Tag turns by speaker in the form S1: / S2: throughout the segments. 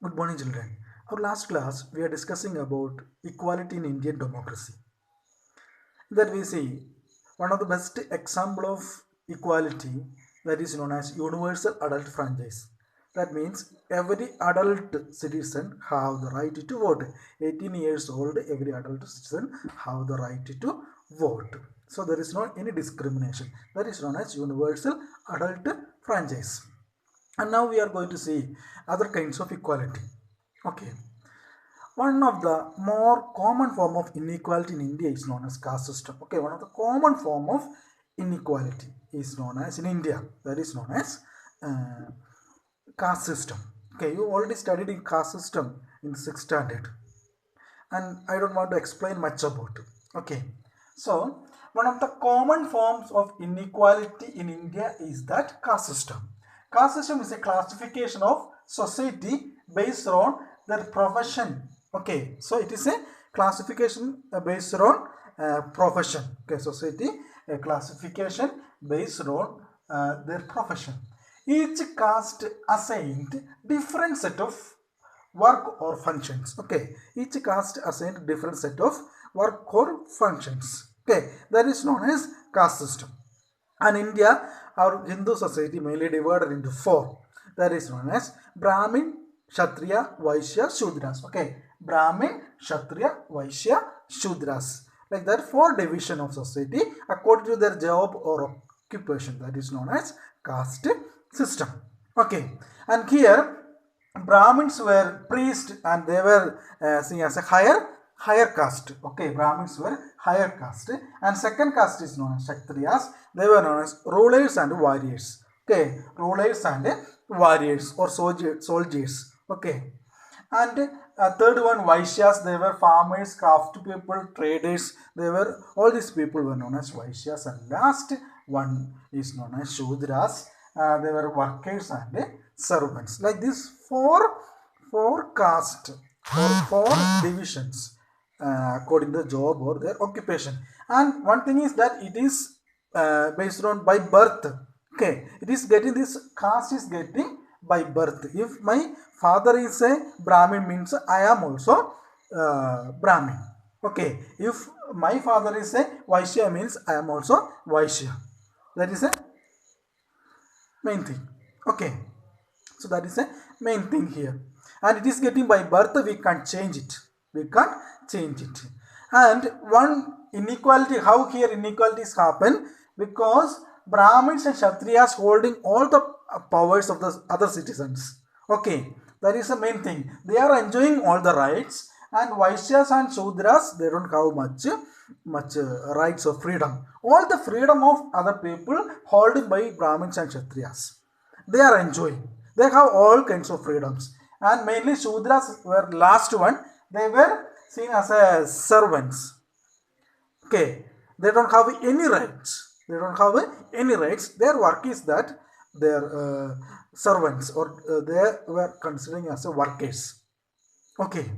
S1: Good morning, children. Our last class, we are discussing about equality in Indian democracy. That we see one of the best example of equality that is known as universal adult franchise. That means every adult citizen have the right to vote. 18 years old, every adult citizen have the right to vote. So there is no any discrimination. That is known as universal adult franchise. And now we are going to see other kinds of equality. Okay. One of the more common form of inequality in India is known as caste system. Okay, one of the common form of inequality is known as in India, that is known as uh, caste system. Okay, you already studied in caste system in 6th standard, and I don't want to explain much about it. Okay, so one of the common forms of inequality in India is that caste system. Caste system is a classification of society based on their profession. Okay, so it is a classification based on profession. Okay, society a classification based on their profession. Each caste assigned different set of work or functions. Okay, each caste assigned different set of work or functions. Okay, that is known as caste system. And India, our Hindu society mainly divided into four. That is known as Brahmin, Kshatriya, Vaishya, Shudras. Okay, Brahmin, Kshatriya, Vaishya, Shudras. Like that, four division of society according to their job or occupation. That is known as caste system. Okay, and here Brahmins were priests and they were seen as a higher caste. Okay, Brahmins were higher caste, and second caste is known as Kshatriyas. They were known as rulers and warriors. Okay, rulers and warriors or soldiers. Okay, and third one Vaishyas. They were farmers, craft people, traders. They were all these people were known as Vaishyas, and last one is known as Shudras. They were workers and servants. Like this, four caste or four divisions according to the job or their occupation. And one thing is that it is based on by birth. Okay, it is getting this caste is getting by birth. If my father is a Brahmin, means I am also Brahmin. Okay, if my father is a Vaishya, means I am also Vaishya. That is a main thing. Okay, so that is a main thing here, and it is getting by birth. We can't change it. We can't change it. And one inequality, how here inequalities happen, because Brahmins and Kshatriyas holding all the powers of the other citizens. Okay, that is the main thing. They are enjoying all the rights, and Vaishyas and Shudras, they don't have much rights or freedom. All the freedom of other people held by Brahmins and Kshatriyas, they are enjoying. They have all kinds of freedoms, and mainly Shudras were last one. They were seen as a servants. Okay, they don't have any rights. They don't have any rights. Their work is that their servants, or they were considering as a workers. Okay,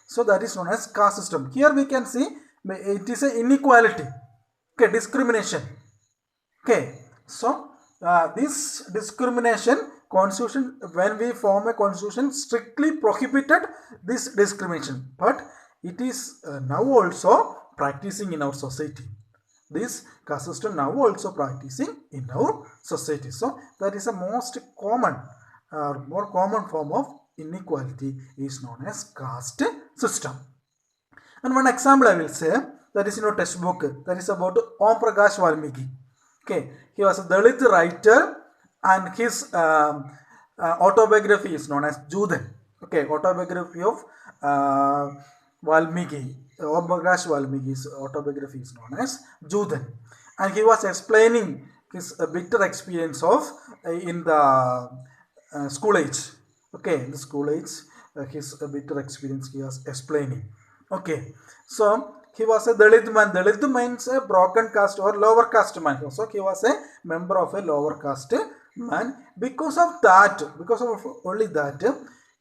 S1: so that is known as caste system. Here we can see it is a inequality. Okay, discrimination. Okay, so this discrimination constitution, when we form a constitution, strictly prohibited this discrimination, but it is now also practicing in our society. This caste system now also practicing in our society. So that is a most common, more common form of inequality is known as caste system. And one example I will say, that is in your textbook, that is about Om Prakash Valmiki. Okay, he was a Dalit writer, and his autobiography is known as Judan. Okay, autobiography of Valmiki. Om Prakash Valmiki's autobiography is known as Judan, and he was explaining his bitter experience of in the school age. Okay, in the school age, his bitter experience he was explaining. Okay, so he was a Dalit man. Dalit means a broken caste or lower caste man. So he was a member of a lower caste man. Because of that, because of only that,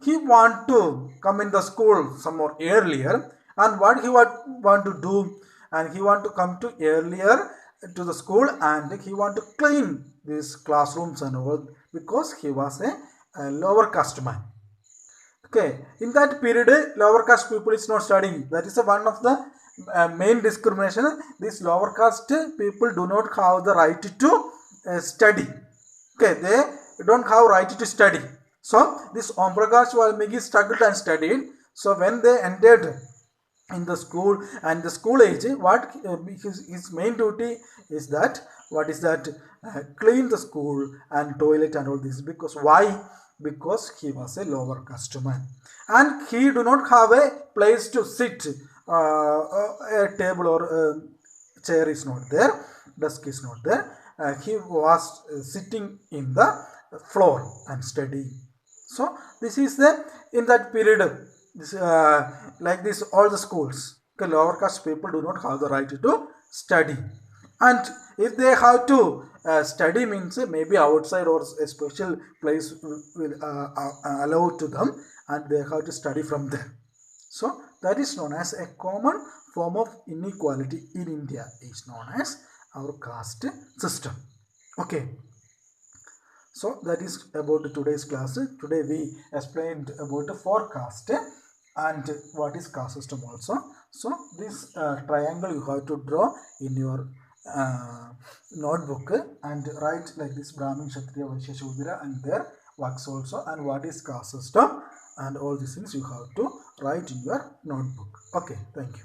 S1: he want to come in the school some more earlier. And what he want to do, and he want to come to earlier to the school, and he want to clean these classrooms and all, because he was a lower caste man. Okay, in that period, lower caste people is not studying. That is one of the main discrimination. These lower caste people do not have the right to study. Okay, they don't have right to study. So this Om Prakash Valmiki struggled and studied. So when they entered in the school and the school age, what his main duty is that, what is that, clean the school and toilet and all this. Because why? Because he was a lower caste man and he do not have a place to sit. A table or chair is not there, desk is not there. He was sitting in the floor and studying. So this is the, in that period, this like this all the schools, okay, lower caste people do not have the right to study. And if they have to study, means maybe outside or a special place will allow to them, and they have to study from there. So that is known as a common form of inequality in India, is known as our caste system. Okay. So that is about today's class. Today we explained about the four caste and what is caste system also. So this triangle you have to draw in your notebook and write like this: Brahmin, Kshatriya, Vaishya, Shudra, and their works also, and what is caste system, and all these things you have to write in your notebook. Okay, thank you.